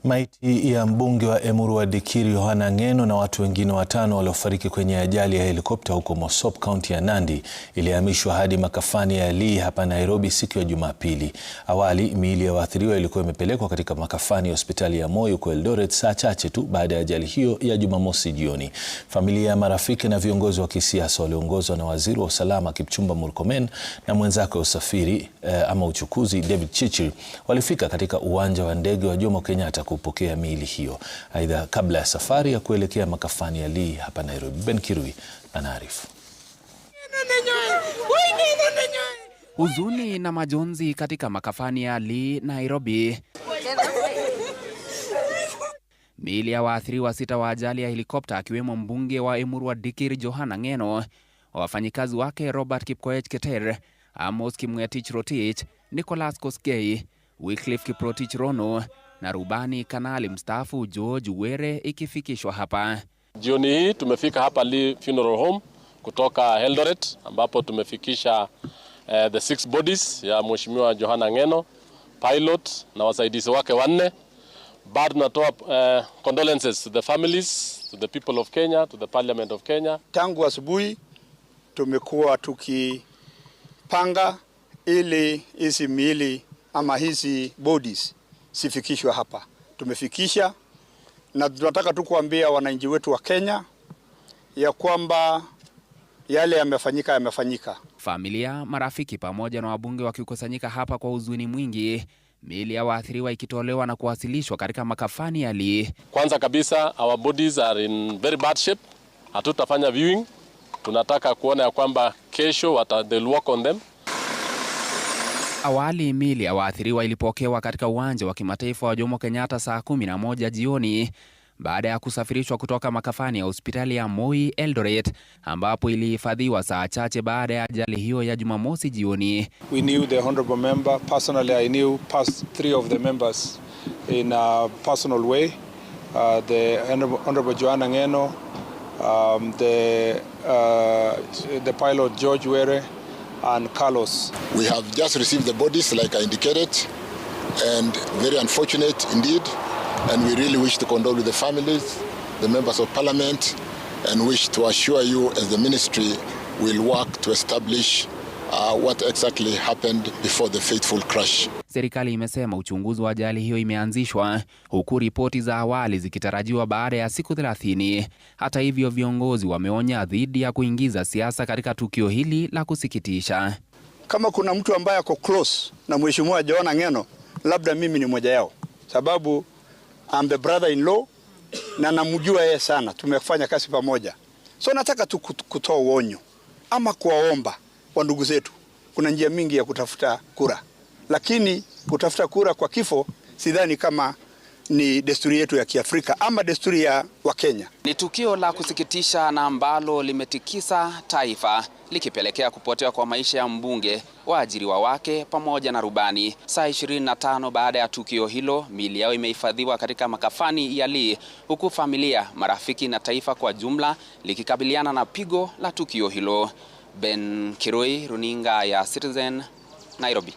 Maiti ya mbunge wa Emuru wa Dikirr Johana Ng'eno na watu wengine 5 waliofariki kwenye ajali ya helikopta huko Mosop, kaunti ya Nandi ilihamishwa hadi makafani ya Lee hapa Nairobi siku ya Jumapili. Awali miili ya waathiriwa ilikuwa imepelekwa katika makafani ya hospitali ya Moi huko Eldoret saa chache tu baada ya ajali hiyo ya Jumamosi jioni. Familia, marafiki na viongozi wa kisiasa waliongozwa na waziri wa usalama Kipchumba Murkomen na mwenzake wa usafiri ama uchukuzi David Chirchir walifika katika uwanja wa ndege wa Jomo Kenyatta kupokea miili hiyo. Aidha, kabla ya safari ya kuelekea makafani ya Lee hapa Nairobi. Ben Kirui anaarifu. Huzuni na majonzi katika makafani ya Lee Nairobi. Miili ya waathiriwa 6 wa ajali ya helikopta akiwemo mbunge wa Emuru wa Dikirr Johana Ng'eno, wafanyikazi wake Robert Kipkoech Keter, Amos Kimwetich Rotich, Nicholas Kosgei, Wycliffe Kiprotich Rono na rubani kanali mstaafu George Were ikifikishwa hapa. Jioni hii tumefika hapa Lee Funeral Home kutoka Eldoret ambapo tumefikisha the 6 bodies ya Mheshimiwa Johana Ng'eno, pilot na wasaidizi wake 4. Bado natoa condolences to the families, to the people of Kenya, to the Parliament of Kenya. Tangu asubuhi tumekuwa tukipanga ili hizi miili ama hizi bodies sifikishwe hapa. Tumefikisha na tunataka tu kuambia wananchi wetu wa Kenya ya kwamba yale yamefanyika. Familia, marafiki pamoja na wabunge wakikusanyika hapa kwa huzuni mwingi, miili ya waathiriwa ikitolewa na kuwasilishwa katika makafani ya Lee. Kwanza kabisa, our bodies are in very bad shape. Hatutafanya viewing. Tunataka kuona ya kwamba kesho they'll work on them. Awali miili ya waathiriwa ilipokewa katika uwanja wa kimataifa wa Jomo Kenyatta saa 11 jioni baada ya kusafirishwa kutoka makafani ya hospitali ya Moi Eldoret ambapo ilihifadhiwa saa chache baada ya ajali hiyo ya Jumamosi jioni. We knew the honorable member personally. I knew past 3 of the members in a personal way. The honorable Johana Ng'eno, the pilot George Were and Carlos. We have just received the bodies like I indicated, and very unfortunate indeed, and we really wish to condole with the families, the members of parliament, and wish to assure you as the ministry will work to establish what exactly happened before the fateful crash. Serikali imesema uchunguzi wa ajali hiyo imeanzishwa huku ripoti za awali zikitarajiwa baada ya siku 30. Hata hivyo, viongozi wameonya dhidi ya kuingiza siasa katika tukio hili la kusikitisha. Kama kuna mtu ambaye ako close na Mheshimiwa Johana Ng'eno, labda mimi ni mmoja yao, sababu I'm the brother-in-law na namjua yeye sana, tumefanya kazi pamoja. So nataka tu kutoa uonyo ama kuwaomba wa ndugu zetu. Kuna njia mingi ya kutafuta kura, lakini kutafuta kura kwa kifo sidhani kama ni desturi yetu ya Kiafrika ama desturi ya Wakenya. Ni tukio la kusikitisha na ambalo limetikisa taifa, likipelekea kupotea kwa maisha ya mbunge, waajiriwa wake pamoja na rubani. Saa 25 baada ya tukio hilo, miili yao imehifadhiwa katika makafani ya Lee, huku familia, marafiki na taifa kwa jumla likikabiliana na pigo la tukio hilo. Ben Kirui, runinga ya Citizen, Nairobi.